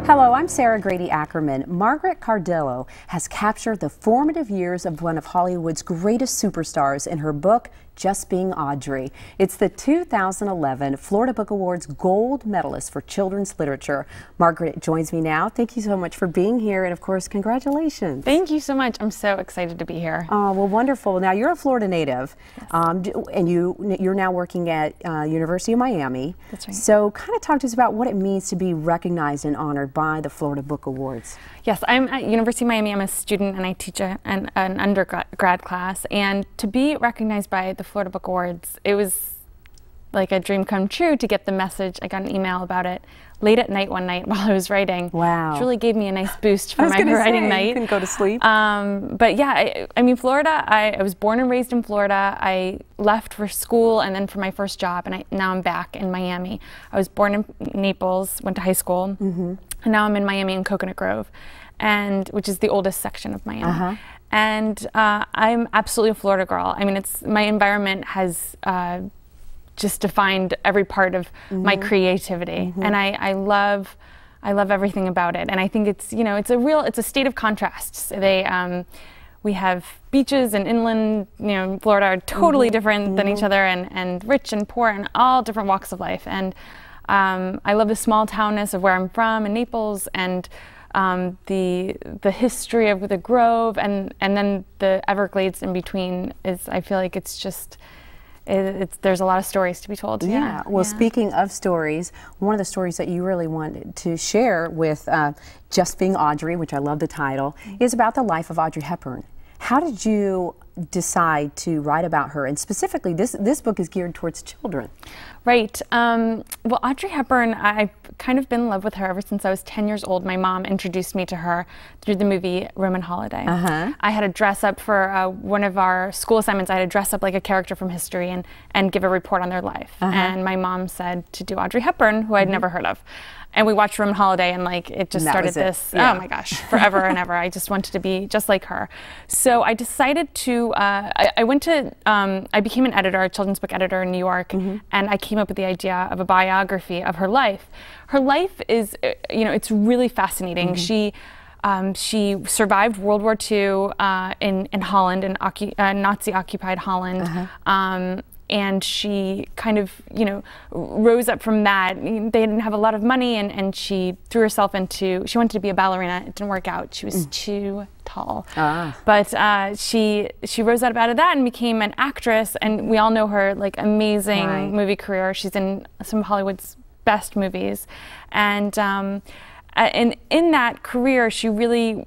Hello, I'm Sarah Grady Ackerman. Margaret Cardillo has captured the formative years of one of Hollywood's greatest superstars in her book, Just Being Audrey. It's the 2011 Florida Book Awards Gold Medalist for Children's Literature. Margaret joins me now. Thank you so much for being here, and of course, congratulations. Thank you so much. I'm so excited to be here. Oh, well, wonderful. Now, you're a Florida native, yes. And you're now working at University of Miami. That's right. So kind of talk to us about what it means to be recognized and honored by the Florida Book Awards. Yes, I'm at University of Miami. I'm a student and I teach an undergrad class. And to be recognized by the Florida Book Awards, it was like a dream come true to get the message. I got an email about it late at night one night while I was writing. Wow. Which really gave me a nice boost for my writing night. You couldn't go to sleep. But yeah, I mean, Florida, I was born and raised in Florida. I left for school and then for my first job, and now I'm back in Miami. I was born in Naples, went to high school, and now I'm in Miami in Coconut Grove, which is the oldest section of Miami. And I'm absolutely a Florida girl. I mean, my environment has just defined every part of my creativity, and I love everything about it. And I think it's it's a state of contrasts. We have beaches and inland. Florida are totally different than each other, and rich and poor and all different walks of life. And I love the small townness of where I'm from in Naples, and the history of the Grove, and then the Everglades in between. I feel like it's just. There's a lot of stories to be told. Yeah. Well, speaking of stories, one of the stories that you really wanted to share with Just Being Audrey, which I love the title, is about the life of Audrey Hepburn. How did you decide to write about her? And specifically, this book is geared towards children. Right. Well, Audrey Hepburn, I've kind of been in love with her ever since I was 10 years old. My mom introduced me to her through the movie Roman Holiday. I had to dress up for one of our school assignments. I had to dress up like a character from history and give a report on their life. And my mom said to do Audrey Hepburn, who I'd never heard of. And we watched Roman Holiday, and like it just started this, oh my gosh, forever and ever. I just wanted to be just like her. So I decided to, I became an editor, a children's book editor in New York, and I came up with the idea of a biography of her life. Her life is, it's really fascinating. She survived World War II in Holland, in Nazi-occupied Holland. And she kind of, rose up from that. They didn't have a lot of money, and she threw herself into, she wanted to be a ballerina. It didn't work out. She was too tall. But she rose up out of that and became an actress, and we all know her like amazing movie career. She's in some of Hollywood's best movies. And in that career, she really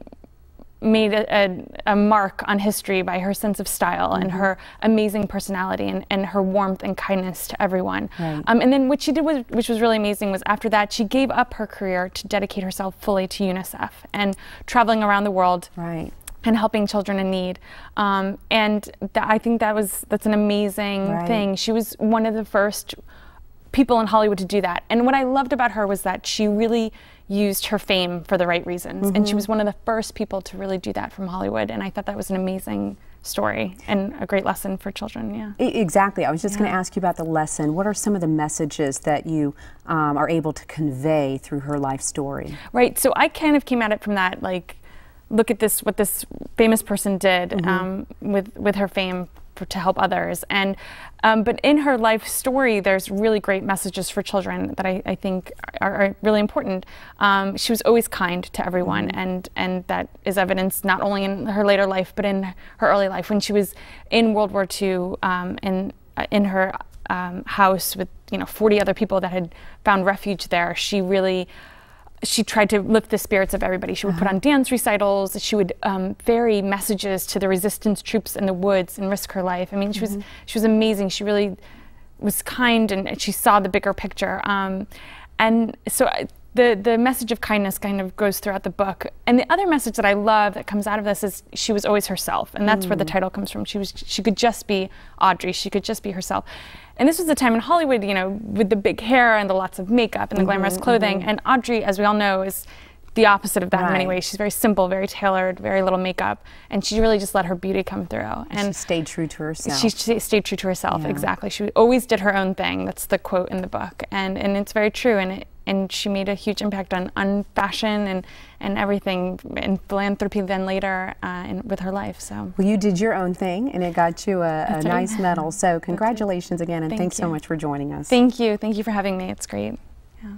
made a mark on history by her sense of style and her amazing personality and her warmth and kindness to everyone. And then what she did, which was really amazing, was after that she gave up her career to dedicate herself fully to UNICEF and traveling around the world and helping children in need. And I think that's an amazing thing. She was one of the first people in Hollywood to do that. And what I loved about her was that she really used her fame for the right reasons. And she was one of the first people to really do that from Hollywood. And I thought that was an amazing story and a great lesson for children. Exactly. I was just going to ask you about the lesson. What are some of the messages that you are able to convey through her life story? Right. So I kind of came at it from that, like, look at this, what this famous person did with her fame to help others. And but in her life story, there's really great messages for children that I think are really important. She was always kind to everyone, and that is evidenced not only in her later life, but in her early life. When she was in World War II, in her house with 40 other people that had found refuge there, she tried to lift the spirits of everybody. She would put on dance recitals. She would ferry messages to the resistance troops in the woods and risk her life. I mean, she was amazing. She really was kind, and she saw the bigger picture. And so the message of kindness kind of goes throughout the book. And the other message that I love that comes out of this is she was always herself, and that's where the title comes from. She could just be Audrey. She could just be herself. And this was the time in Hollywood, with the big hair and the lots of makeup and the glamorous clothing. And Audrey, as we all know, is the opposite of that in many ways. She's very simple, very tailored, very little makeup, and she really just let her beauty come through. And she stayed true to herself. She stayed true to herself, exactly. She always did her own thing. That's the quote in the book, and it's very true. And and she made a huge impact on fashion and everything, and philanthropy then later with her life. So well, you did your own thing, and it got you a nice medal. So congratulations again, and thanks so much for joining us. Thank you for having me. It's great. Yeah.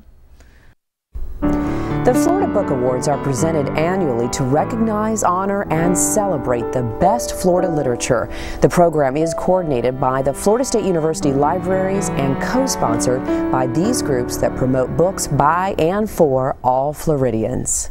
The Florida Book Awards are presented annually to recognize, honor, and celebrate the best Florida literature. The program is coordinated by the Florida State University Libraries and co-sponsored by these groups that promote books by and for all Floridians.